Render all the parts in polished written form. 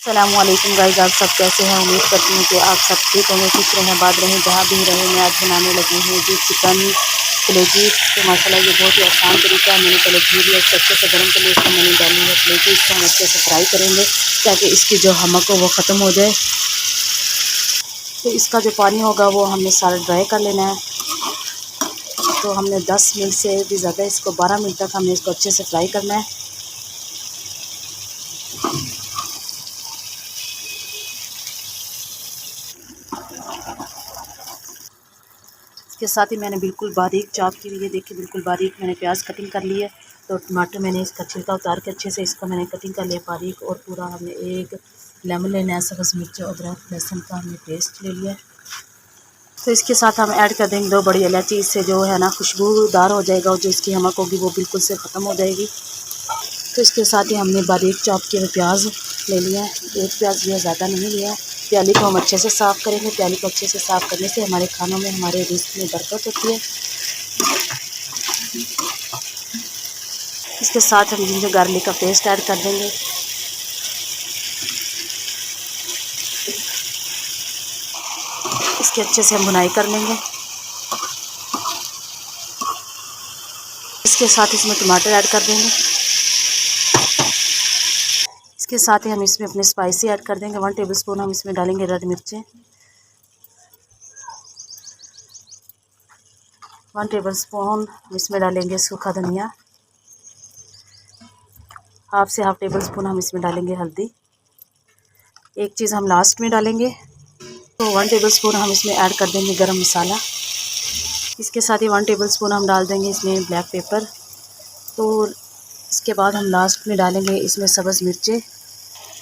अस्सलामुअलैकुम गाइस, आप सब कैसे हैं। उम्मीद करती हूँ कि आप सब ठीक होंगे, खुश रहें, बात रहें, जहाँ भी रहें। मैं आज बनाने लगी हूँ जी चिकन कलेजी। तो माशाल्लाह ये बहुत ही आसान तरीका है। मैंने पहले घी लिया, अच्छे से गर्म कर लिया, इसमें मैंने डाली है कलेजी। इसको हम अच्छे से फ्राई करेंगे ताकि इसकी जो नमक हो वो ख़त्म हो जाए। तो इसका जो पानी होगा वो हमने सारा ड्राई कर लेना है। तो हमने 10 मिनट से भी ज़्यादा, इसको 12 मिनट तक हमने इसको अच्छे से फ्राई करना है। इसके साथ ही मैंने बिल्कुल बारीक चॉप की हुई है, देखिए बिल्कुल बारीक मैंने प्याज कटिंग कर ली है। तो टमाटर मैंने इसका छिलका उतार के अच्छे से इसको मैंने कटिंग कर लिया बारीक। और पूरा हमने एक लेमन लेना है, सब्ज़ मिर्च अदरक लहसुन का हमने पेस्ट ले लिया। तो इसके साथ हम ऐड कर देंगे 2 बड़ी इलायची। इससे जो है ना खुशबूदार हो जाएगा और जो इसकी नमक होगी वो बिल्कुल से ख़त्म हो जाएगी। तो इसके साथ ही हमने बारीक चॉप किए हुए प्याज ले लिया है, एक प्याज लिया, ज़्यादा नहीं लिया है। प्याली को हम अच्छे से साफ़ करेंगे। प्याली को अच्छे से साफ़ करने से हमारे खानों में, हमारे रिज़्क़ में बरकत होती है। इसके साथ हम जिंजर गार्लिक का पेस्ट ऐड कर देंगे। इसके अच्छे से हम भुनाई कर लेंगे। इसके साथ इसमें टमाटर ऐड कर देंगे। इसके साथ ही हम इसमें अपने स्पाइसी ऐड कर देंगे। 1 टेबलस्पून हम इसमें डालेंगे रेड मिर्चें, 1 टेबलस्पून हम इसमें डालेंगे सूखा धनिया, हाफ टेबलस्पून हम इसमें डालेंगे हल्दी। एक चीज़ हम लास्ट में डालेंगे। तो 1 टेबलस्पून हम इसमें ऐड कर देंगे गरम मसाला। इसके साथ ही 1 टेबलस्पून हम डाल देंगे इसमें ब्लैक पेपर। तो इसके बाद हम लास्ट में डालेंगे इसमें सब्ज़ मिर्चें।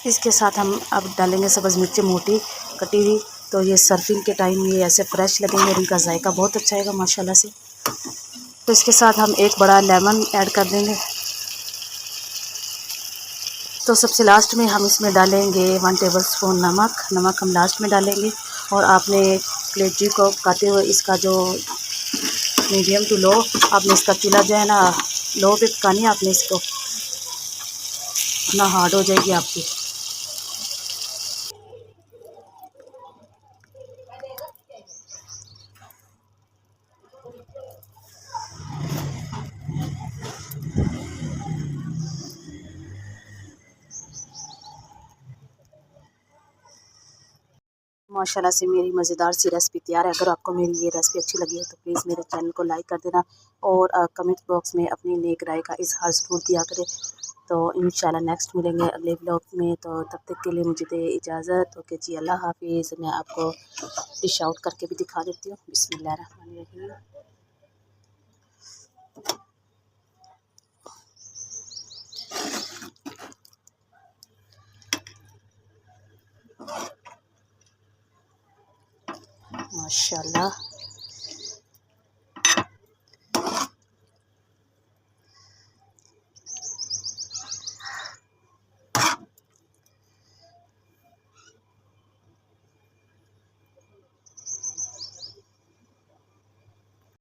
इसके साथ हम अब डालेंगे सब्ज़ मिर्चें मोटी कटी हुई। तो ये सर्विंग के टाइम ये ऐसे फ्रेश लगेंगे और इनका जायका बहुत अच्छा आएगा माशाल्लाह से। तो इसके साथ हम एक बड़ा लेमन ऐड कर देंगे। तो सबसे लास्ट में हम इसमें डालेंगे 1 टेबलस्पून नमक हम लास्ट में डालेंगे। और आपने कलेजी को पकाते हुए इसका जो मीडियम टू लो, आपने इसका चूल्हा जो है ना लो पे पकानी है। आपने इसको ना हार्ड हो जाएगी आपकी। माशाल्लाह से मेरी मज़ेदार सी रेसिपी तैयार है। अगर आपको मेरी ये रेसिपी अच्छी लगी है तो प्लीज़ मेरे चैनल को लाइक कर देना और कमेंट बॉक्स में अपनी नेक राय का इज़हार ज़रूर दिया करें। तो इंशाल्लाह नेक्स्ट मिलेंगे अगले ब्लॉग में। तो तब तक के लिए मुझे दे इजाज़त। ओके जी, अल्लाह हाफिज़। मैं आपको डिश आउट करके भी दिखा देती हूँ। बिस्मिल्लाहिर्रहमानिर्रहीम। माशाल्लाह।